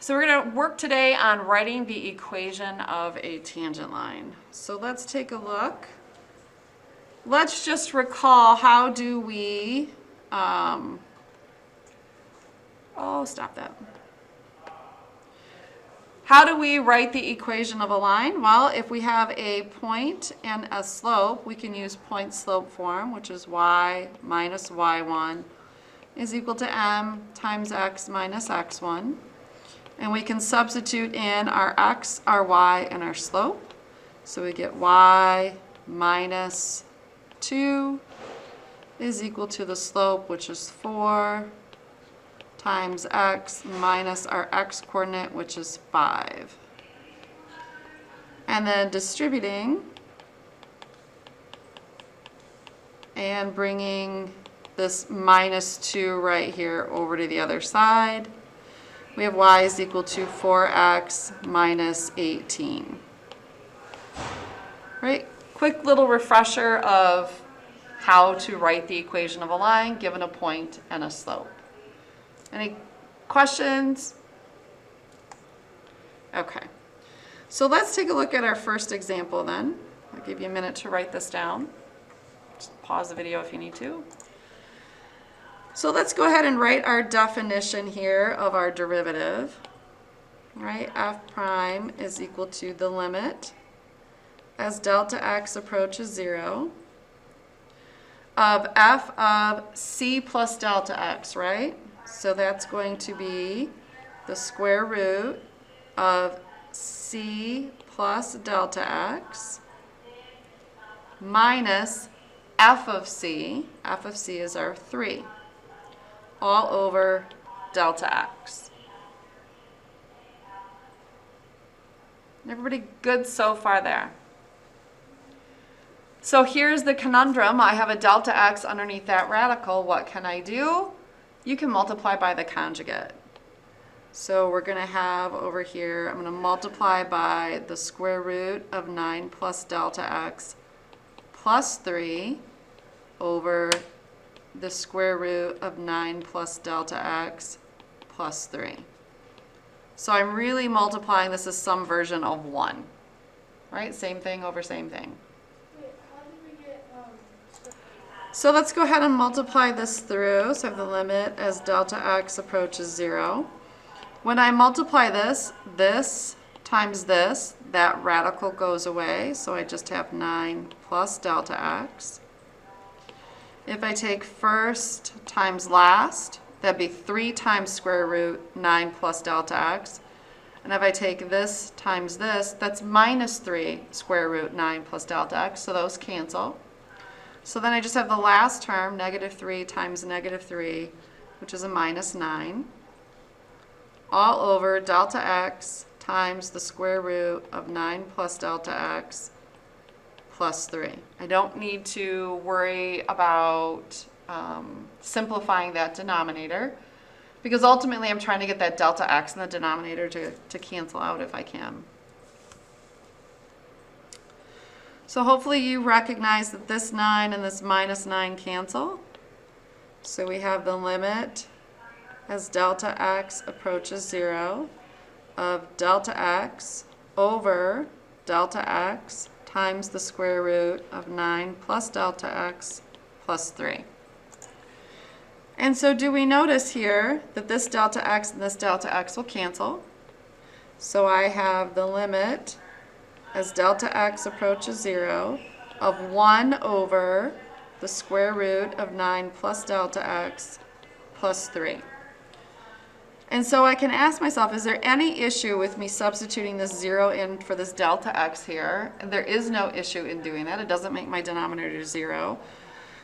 So we're going to work today on writing the equation of a tangent line. So let's take a look. Let's just recall, how do we, stop that. How do we write the equation of a line? Well, if we have a point and a slope, we can use point-slope form, which is y minus y1 is equal to m times x minus x1. And we can substitute in our x, our y, and our slope. So we get y minus 2 is equal to the slope, which is 4, times x minus our x coordinate, which is 5. And then distributing and bringing this minus 2 right here over to the other side. We have y is equal to 4x minus 18. Right? Quick little refresher of how to write the equation of a line given a point and a slope. Any questions? Okay. So let's take a look at our first example then. I'll give you a minute to write this down. Just pause the video if you need to. So let's go ahead and write our definition here of our derivative. Right? F prime is equal to the limit as delta x approaches 0 of f of c plus delta x, right? So that's going to be the square root of c plus delta x minus f of c. F of c is our 3. All over delta x. Everybody good so far there? So here's the conundrum. I have a delta x underneath that radical. What can I do? You can multiply by the conjugate. So we're going to have over here, I'm going to multiply by the square root of 9 plus delta x plus 3 over the square root of 9 plus delta x plus 3. So I'm really multiplying this as some version of 1. Right? Same thing over same thing. Wait, how did we get, So let's go ahead and multiply this through. So I have the limit as delta x approaches 0. When I multiply this times this, that radical goes away. So I just have 9 plus delta x. If I take first times last, that'd be 3 times square root 9 plus delta x. And if I take this times this, that's minus 3 square root 9 plus delta x, so those cancel. So then I just have the last term, negative 3 times negative 3, which is a minus 9, all over delta x times the square root of 9 plus delta x plus 3. I don't need to worry about simplifying that denominator, because ultimately I'm trying to get that delta x in the denominator to cancel out if I can. So hopefully you recognize that this 9 and this minus 9 cancel. So we have the limit as delta x approaches 0 of delta x over delta x times the square root of 9 plus delta x plus 3. And so do we notice here that this delta x and this delta x will cancel? So I have the limit as delta x approaches 0 of 1 over the square root of 9 plus delta x plus 3. And so I can ask myself, is there any issue with me substituting this 0 in for this delta x here? And there is no issue in doing that. It doesn't make my denominator 0.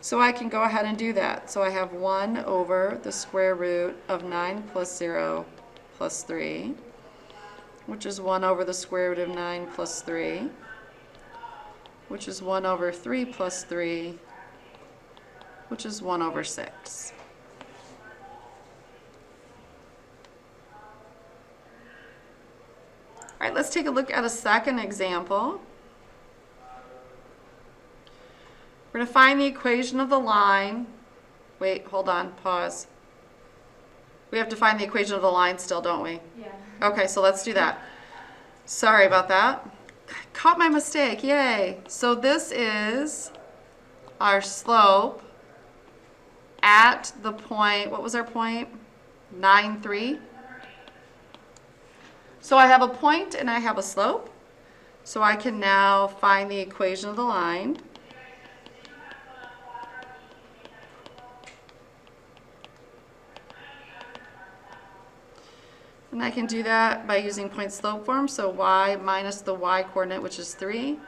So I can go ahead and do that. So I have 1 over the square root of 9 plus 0 plus 3, which is 1 over the square root of 9 plus 3, which is 1 over 3 plus 3, which is 1 over 6. All right, let's take a look at a second example. We're going to find the equation of the line. Wait, hold on, pause. We have to find the equation of the line still, don't we? Yeah. Okay, so let's do that. Sorry about that. Caught my mistake, yay. So this is our slope at the point, what was our point? 9, 3. So I have a point and I have a slope. So I can now find the equation of the line. And I can do that by using point slope form. So y minus the y coordinate, which is 3,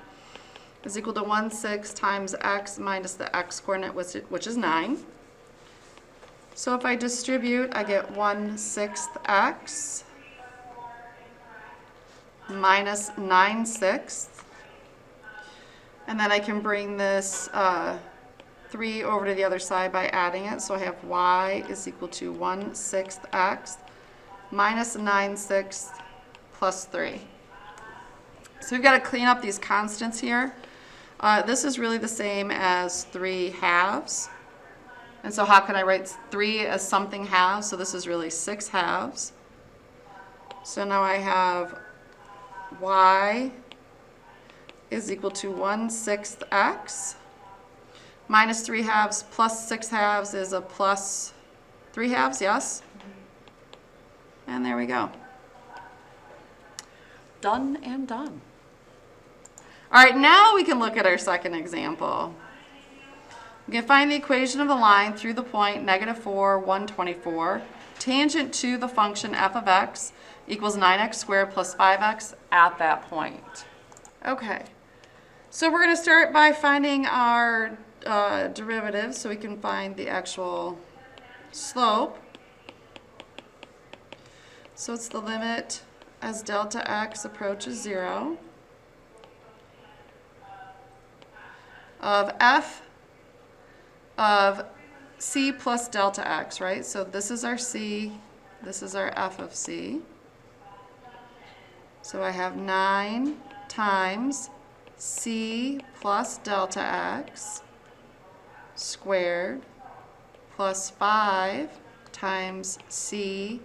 is equal to 1/6 times x minus the x coordinate, which is 9. So if I distribute, I get 1/6 x minus 9/6. And then I can bring this 3 over to the other side by adding it. So I have y is equal to 1/6 x minus 9/6 plus 3. So we've got to clean up these constants here. This is really the same as 3/2. And so how can I write 3 as something halves? So this is really 6/2. So now I have y is equal to 1/6 x minus 3/2 plus 6/2 is a plus 3/2, yes? And there we go. Done and done. All right, now we can look at our second example. We can find the equation of the line through the point -4, 124, tangent to the function f of x equals 9x squared plus 5x at that point. Okay, so we're going to start by finding our derivative so we can find the actual slope. So it's the limit as delta x approaches 0 of f of c plus delta x, right? So this is our c, this is our f of c. So I have 9 times c plus delta x squared plus 5 times c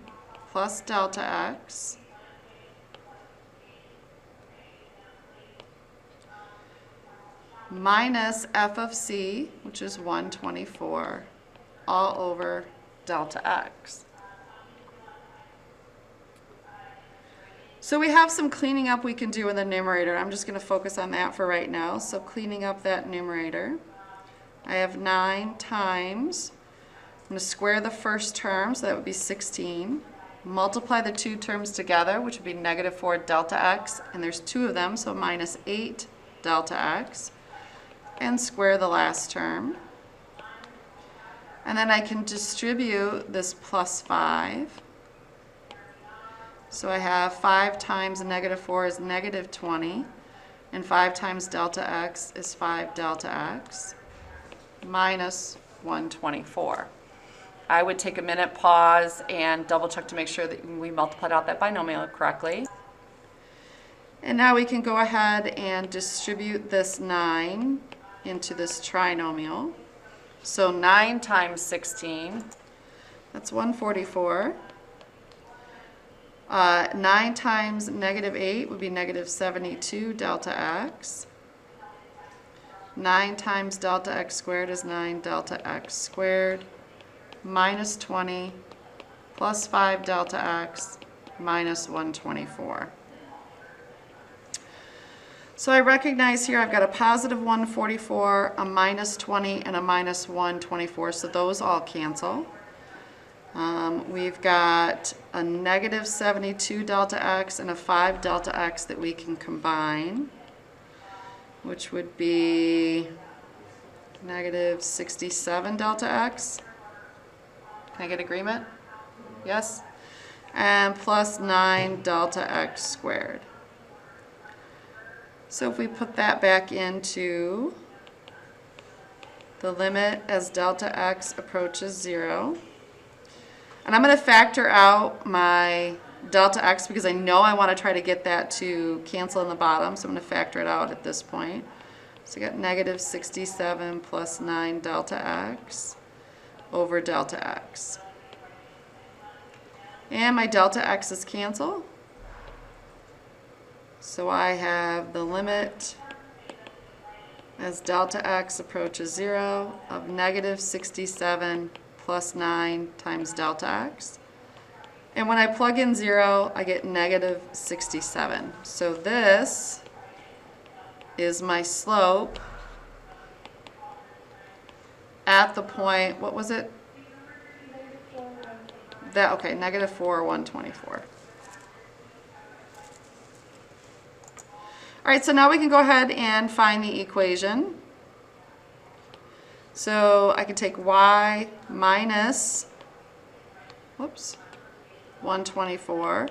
plus delta x minus f of c, which is 124, all over delta x. So we have some cleaning up we can do in the numerator. I'm just going to focus on that for right now. So cleaning up that numerator, I have 9 times, I'm going to square the first term, so that would be 16. Multiply the two terms together, which would be -4 delta x, and there's 2 of them, so minus 8 delta x, and square the last term. And then I can distribute this plus 5. So I have 5 times -4 is -20, and 5 times delta x is 5 delta x, minus 124. I would take a minute, pause, and double check to make sure that we multiplied out that binomial correctly. And now we can go ahead and distribute this 9 into this trinomial. So 9 times 16, that's 144. 9 times -8 would be -72 delta x. 9 times delta x squared is 9 delta x squared, minus 20 plus 5 delta x minus 124. So I recognize here I've got a positive 144, a minus 20, and a minus 124, so those all cancel. We've got a negative 72 delta x and a 5 delta x that we can combine, which would be negative 67 delta x. Can I get agreement? Yes? And plus 9 delta x squared. So if we put that back into the limit as delta x approaches 0, and I'm going to factor out my delta x because I know I want to try to get that to cancel in the bottom, so I'm going to factor it out at this point. So I got negative 67 plus 9 delta x over delta x. And my delta x's cancel, So I have the limit as delta x approaches 0 of negative 67 plus 9 times delta x. And when I plug in 0, I get negative 67. So this is my slope at the point, what was it? That, okay, negative 4, 124. All right, so now we can go ahead and find the equation. So I can take y minus, 124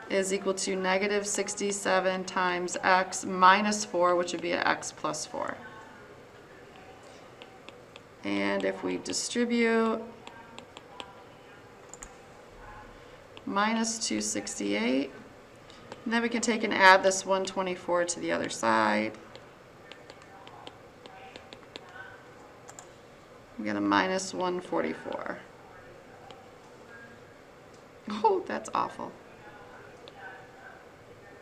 is equal to negative 67 times x minus 4, which would be x plus 4. And if we distribute, minus 268, and then we can take and add this 124 to the other side. We get a minus 144. Oh, that's awful.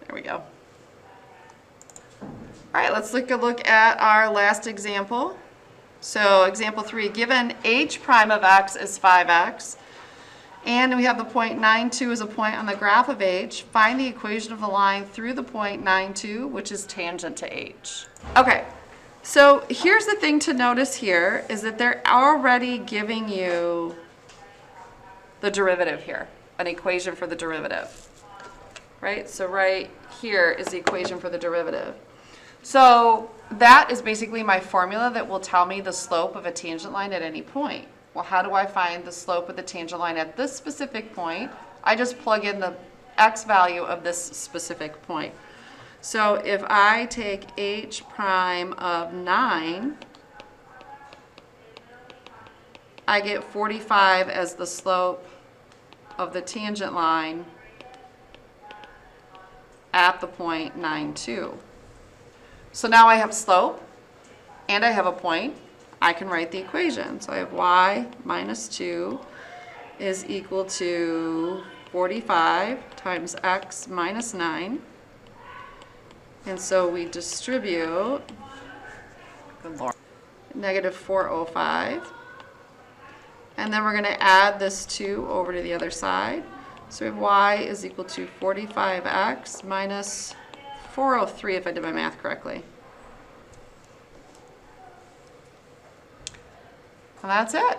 There we go. All right, let's take a look at our last example. So example 3, given h prime of x is 5x, and we have the point 92 as a point on the graph of h, find the equation of the line through the point 92, which is tangent to h. Okay, so here's the thing to notice here, is that they're already giving you the derivative here, an equation for the derivative, right? So right here is the equation for the derivative. So that is basically my formula that will tell me the slope of a tangent line at any point. Well, how do I find the slope of the tangent line at this specific point? I just plug in the x value of this specific point. So if I take h prime of 9, I get 45 as the slope of the tangent line at the point 92. So now I have slope and I have a point. I can write the equation. So I have y minus 2 is equal to 45 times x minus 9. And so we distribute, good Lord, negative 405. And then we're going to add this 2 over to the other side. So we have y is equal to 45x minus 403 if I did my math correctly. And that's it.